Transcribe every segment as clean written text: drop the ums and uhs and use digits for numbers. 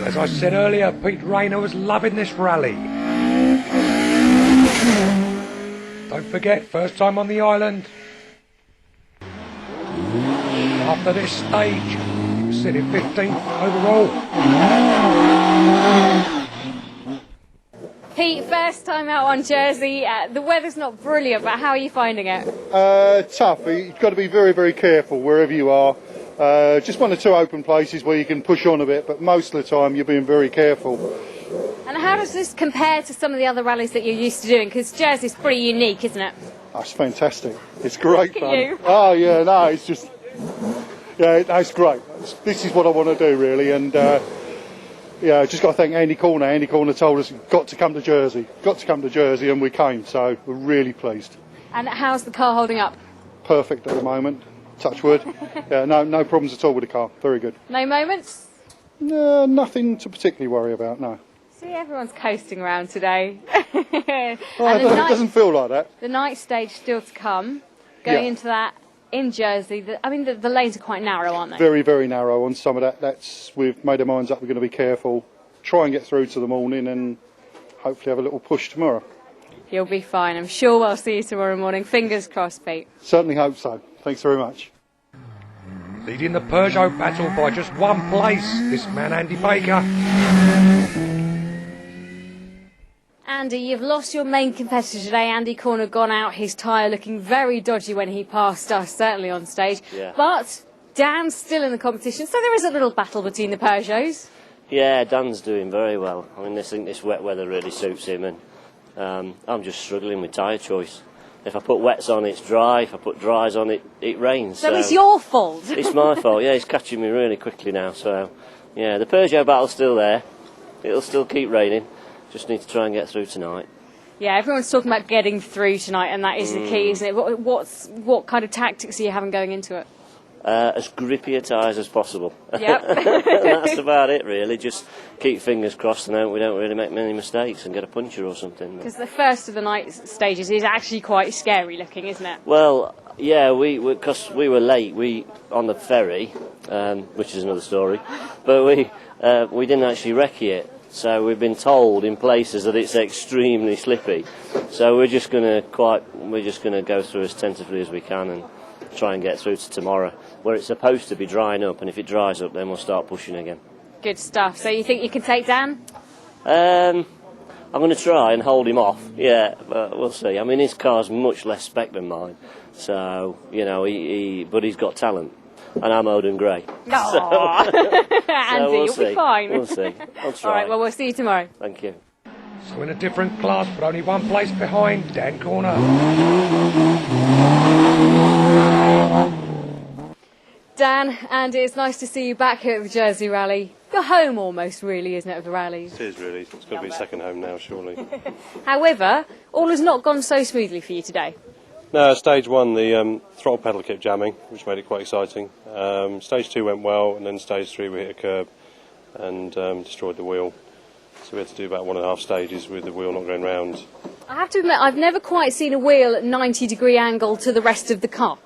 As I said earlier, Pete Rayner was loving this rally. Don't forget, first time on the island. After this stage, he was sitting 15th overall. Pete, first time out on Jersey. The weather's not brilliant, but how are you finding it? Tough. You've got to be very, very careful wherever you are. Just one or two open places where you can push on a bit, but most of the time you're being very careful. And how does this compare to some of the other rallies that you're used to doing? Because Jersey's pretty unique, isn't it? Oh, it's fantastic. It's great fun. You. Oh, yeah, no, it's just... Yeah, it's great. This is what I want to do, really, and... Yeah, just got to thank Andy Corner. Andy Corner told us, got to come to Jersey, and we came, so we're really pleased. And how's the car holding up? Perfect at the moment, touch wood. Yeah, no problems at all with the car, very good. No moments? No, nothing to particularly worry about, no. See, everyone's coasting around today. It doesn't feel like that. The night stage still to come, going into that in Jersey. The lanes are quite narrow, aren't they? Very, very narrow on some of that. We've made our minds up, we're going to be careful, try and get through to the morning and hopefully have a little push tomorrow. You'll be fine. I'm sure we'll see you tomorrow morning. Fingers crossed, Pete. Certainly hope so. Thanks very much. Leading the Peugeot battle by just one place, this man Andy Baker. Andy, you've lost your main competitor today. Andy Corner gone out, his tyre looking very dodgy when he passed us, certainly on stage. Yeah. But Dan's still in the competition, so there is a little battle between the Peugeots. Yeah, Dan's doing very well. I mean, I think this wet weather really suits him, and I'm just struggling with tyre choice. If I put wets on, it's dry. If I put dries on, it rains. So it's your fault. It's my fault. Yeah, it's catching me really quickly now. So, yeah, the Peugeot battle's still there. It'll still keep raining. Just need to try and get through tonight. Yeah, everyone's talking about getting through tonight, and that is the key, isn't it? What kind of tactics are you having going into it? As grippy a tyres as possible. Yep. That's about it, really. Just keep fingers crossed and hope we don't really make many mistakes and get a puncture or something. Because the first of the night stages is actually quite scary looking, isn't it? Well, yeah, because we were late. On the ferry, which is another story, but we didn't actually recce it. So we've been told in places that it's extremely slippy. So we're just going to go through as tentatively as we can and try and get through to tomorrow, where it's supposed to be drying up. And if it dries up, then we'll start pushing again. Good stuff. So you think you can take Dan? I'm going to try and hold him off. Yeah, but we'll see. I mean, his car's much less spec than mine, so but he's got talent. And I'm old and grey. Andy, you'll be fine. We'll see. I'll try. All right, well, we'll see you tomorrow. Thank you. So in a different class, but only one place behind, Dan Corner. Dan, Andy, it's nice to see you back here at the Jersey Rally. You're home almost, really, isn't it, of the rallies? It is, really. It's got to be second home now, surely. However, all has not gone so smoothly for you today. No, stage one, the throttle pedal kept jamming, which made it quite exciting. Stage two went well, and then stage three we hit a curb and destroyed the wheel. So we had to do about 1.5 stages with the wheel not going round. I have to admit, I've never quite seen a wheel at 90-degree angle to the rest of the car.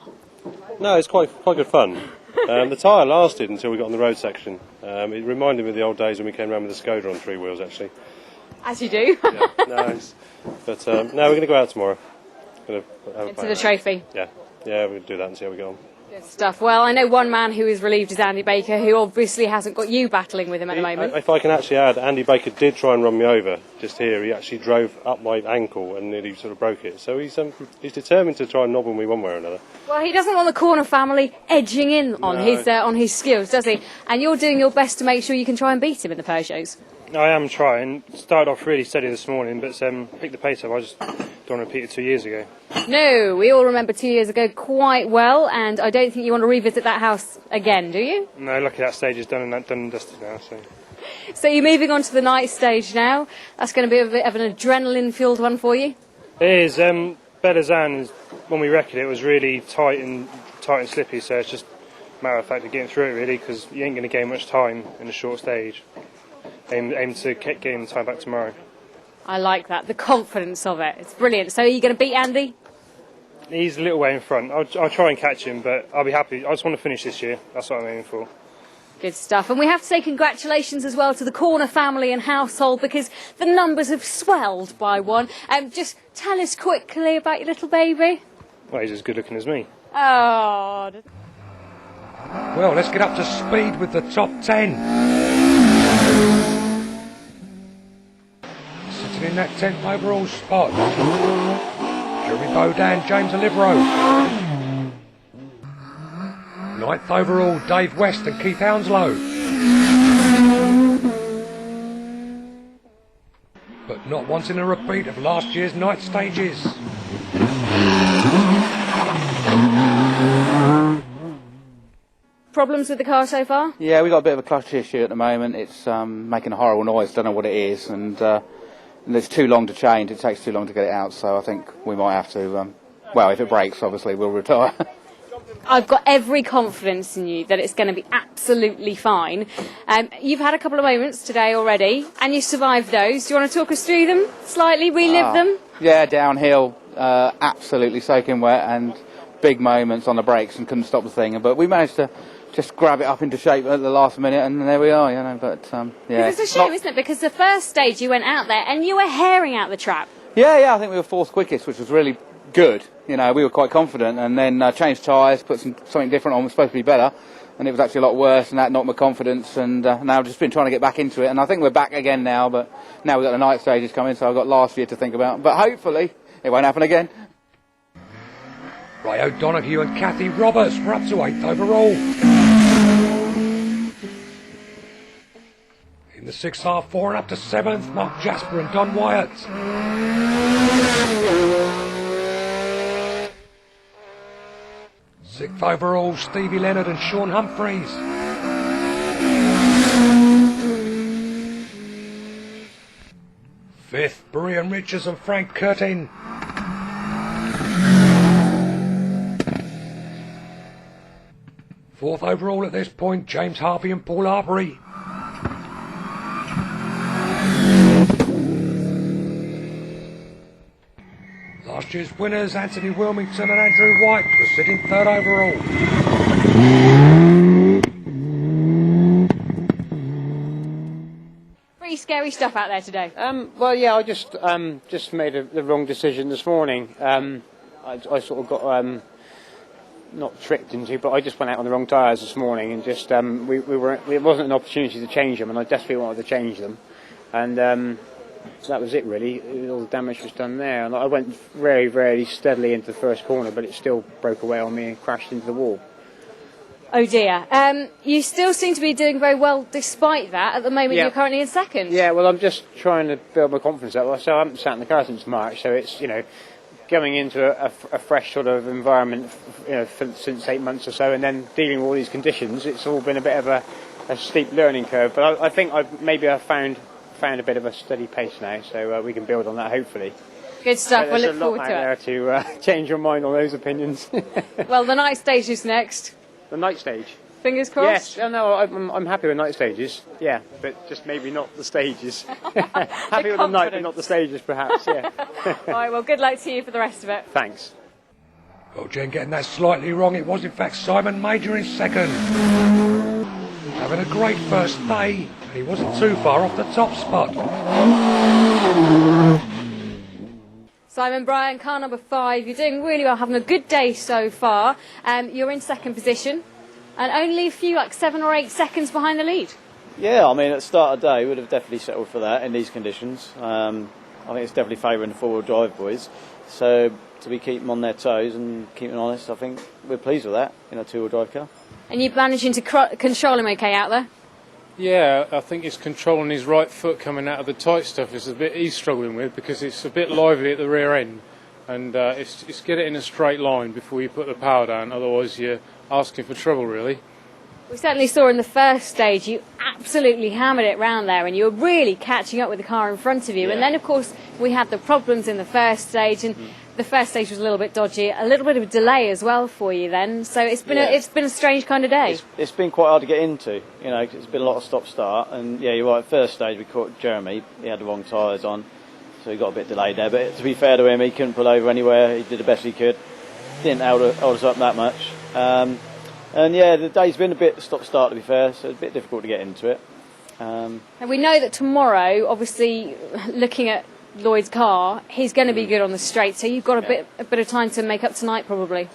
No, it's quite good fun. The tyre lasted until we got on the road section. It reminded me of the old days when we came around with the Skoda on 3 wheels, actually. As you do. Yeah, nice. But no, we're going to go out tomorrow. Into the trophy. Yeah, we're going to do that and see how we go on. Good stuff. Well, I know one man who is relieved is Andy Baker, who obviously hasn't got you battling with him at the moment. If I can actually add, Andy Baker did try and run me over just here. He actually drove up my ankle and nearly sort of broke it. So he's determined to try and nobble me one way or another. Well, he doesn't want the Corner family edging in on his skills, does he? And you're doing your best to make sure you can try and beat him in the Peugeots. I am trying. Started off really steady this morning, but picked the pace up. I just don't want to repeat it 2 years ago. No, we all remember 2 years ago quite well, and I don't think you want to revisit that house again, do you? No, luckily that stage is done and dusted now. So you're moving on to the night stage now. That's going to be a bit of an adrenaline-fueled one for you. It is. Belazan, when we wrecked it, was really tight and slippy. So it's just matter of fact of getting through it really, because you ain't going to gain much time in a short stage. Aim to gain the time back tomorrow. I like that, the confidence of it. It's brilliant. So are you going to beat Andy? He's a little way in front. I'll try and catch him, but I'll be happy. I just want to finish this year. That's what I'm aiming for. Good stuff. And we have to say congratulations as well to the Corner family and household, because the numbers have swelled by one. Just tell us quickly about your little baby. Well, he's as good looking as me. Oh. Well, let's get up to speed with the top 10. Sitting in that 10th overall spot, Jeremy Bodan, James Olivero. 9th overall, Dave West and Keith Hounslow. But not wanting a repeat of last year's night stages. Problems with the car so far? Yeah, we've got a bit of a clutch issue at the moment. It's making a horrible noise, don't know what it is, and it's too long to change. It takes too long to get it out, so I think we might have to, well, if it breaks, obviously, we'll retire. I've got every confidence in you that it's going to be absolutely fine. You've had a couple of moments today already, and you survived those. Do you want to talk us through them slightly, relive them? Yeah, downhill, absolutely soaking wet, and big moments on the brakes, and couldn't stop the thing. But we managed to just grab it up into shape at the last minute, and there we are, you know. But yeah, It's a shame, isn't it? Because the first stage you went out there and you were herring out the trap. Yeah, I think we were fourth quickest, which was really good. You know, we were quite confident, and then changed tyres, put something different on, was supposed to be better, and it was actually a lot worse, and that knocked my confidence, and now I've just been trying to get back into it, and I think we're back again now, but now we've got the night stages coming, so I've got last year to think about, but hopefully it won't happen again. Ray O'Donoghue and Kathy Roberts were up to 8th overall. In the 6th R4 and up to 7th, Mark Jasper and Don Wyatt. 6th overall, Stevie Leonard and Sean Humphreys. 5th, Brian Richards and Frank Curtin. 4th overall at this point, James Harvey and Paul Arbery. Last year's winners, Anthony Wilmington and Andrew White, were sitting 3rd overall. Pretty scary stuff out there today. Well, yeah, I just made the wrong decision this morning. I sort of got not tricked into, but I just went out on the wrong tyres this morning, and just it wasn't an opportunity to change them, and I desperately wanted to change them, and so that was it really. All the damage was done there, and I went very, very steadily into the first corner, but it still broke away on me and crashed into the wall. Oh dear. You still seem to be doing very well despite that. At the moment, Yeah. You're currently in 2nd. Yeah, well, I'm just trying to build my confidence up. So I haven't sat in the car since March, so it's, you know, going into a fresh sort of environment, you know, since 8 months or so, and then dealing with all these conditions. It's all been a bit of a steep learning curve, but I think I've found a bit of a steady pace now, so we can build on that hopefully. Good stuff. We'll There's look a lot forward out to it. there to change your mind on those opinions. Well, the night stage is next. The night stage. Fingers crossed. Yes, no, I'm happy with night stages. Yeah, but just maybe not the stages. Happy with the night, but not the stages, perhaps. Yeah. All right. Well, good luck to you for the rest of it. Thanks. Well, Jen getting that slightly wrong. It was in fact Simon Major in 2nd. Having a great first day, and he wasn't too far off the top spot. Simon Bryan, car number 5. You're doing really well, having a good day so far. You're in 2nd position, and only a few, like 7 or 8 seconds behind the lead. Yeah, I mean, at the start of the day, we would have definitely settled for that in these conditions. I think it's definitely favouring the four-wheel drive boys. So to be keeping them on their toes and keeping honest, I think we're pleased with that in a two-wheel drive car. And you're managing to control him okay out there? Yeah, I think it's controlling his right foot coming out of the tight stuff is a bit he's struggling with, because it's a bit lively at the rear end, and it's get it in a straight line before you put the power down, otherwise you're asking for trouble really. We certainly saw in the first stage you absolutely hammered it round there, and you were really catching up with the car in front of you. Yeah. And then of course we had the problems in the first stage, and the first stage was a little bit dodgy, a little bit of a delay as well for you then. So it's been it's been a strange kind of day. It's been quite hard to get into, you know, 'cause it's been a lot of stop-start. And yeah, you're right, first stage we caught Jeremy, he had the wrong tyres on, so he got a bit delayed there. But to be fair to him, he couldn't pull over anywhere, he did the best he could. Didn't hold us up that much. And yeah, the day's been a bit stop-start, to be fair, so it's a bit difficult to get into it. And we know that tomorrow, obviously, looking at Lloyd's car, he's going to be good on the straight, so you've got a bit of time to make up tonight, probably.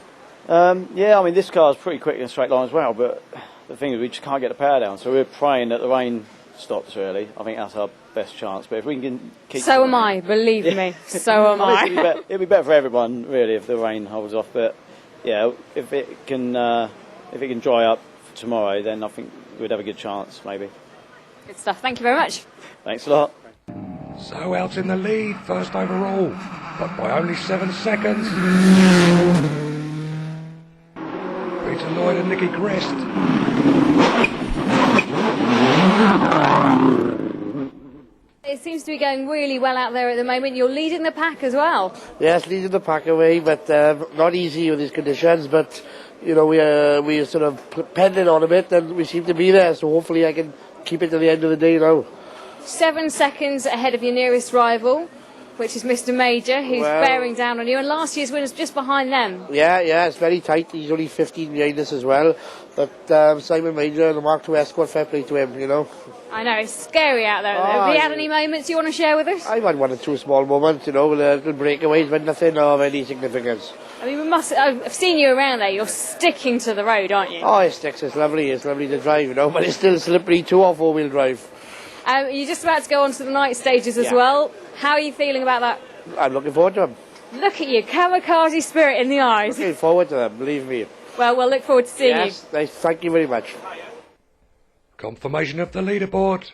Yeah, I mean, this car's pretty quick in a straight line as well, but the thing is we just can't get the power down, so we're praying that the rain stops really. I think that's our best chance, but if we can keep... So am I, believe me, so am I. It'd be better for everyone, really, if the rain holds off, but yeah, if it can dry up for tomorrow, then I think we'd have a good chance, maybe. Good stuff, thank you very much. Thanks a lot. So out in the lead, first overall, but by only 7 seconds. Peter Lloyd and Nicky Grist. It seems to be going really well out there at the moment. You're leading the pack as well. Yes, leading the pack away, but not easy with these conditions. But you know, we are sort of pending on a bit, and we seem to be there. So hopefully, I can keep it to the end of the day now. 7 seconds ahead of your nearest rival, which is Mr. Major, who's bearing down on you. And last year's winner's just behind them. Yeah, it's very tight. He's only 15 behind us as well. But Simon Major and the Mark II Escort, fair play to him, you know. I know, it's scary out there. Have you had any moments you want to share with us? I've had 1 or 2 small moments, you know, little breakaways, but nothing of any significance. I mean, I've seen you around there. You're sticking to the road, aren't you? Oh, it sticks. It's lovely. It's lovely to drive, you know, but it's still slippery 2 or 4-wheel drive. You're just about to go on to the night stages as well. How are you feeling about that? I'm looking forward to them. Look at you, kamikaze spirit in the eyes. Looking forward to them, believe me. Well, we'll look forward to seeing you. Yes, thank you very much. Confirmation of the leaderboard.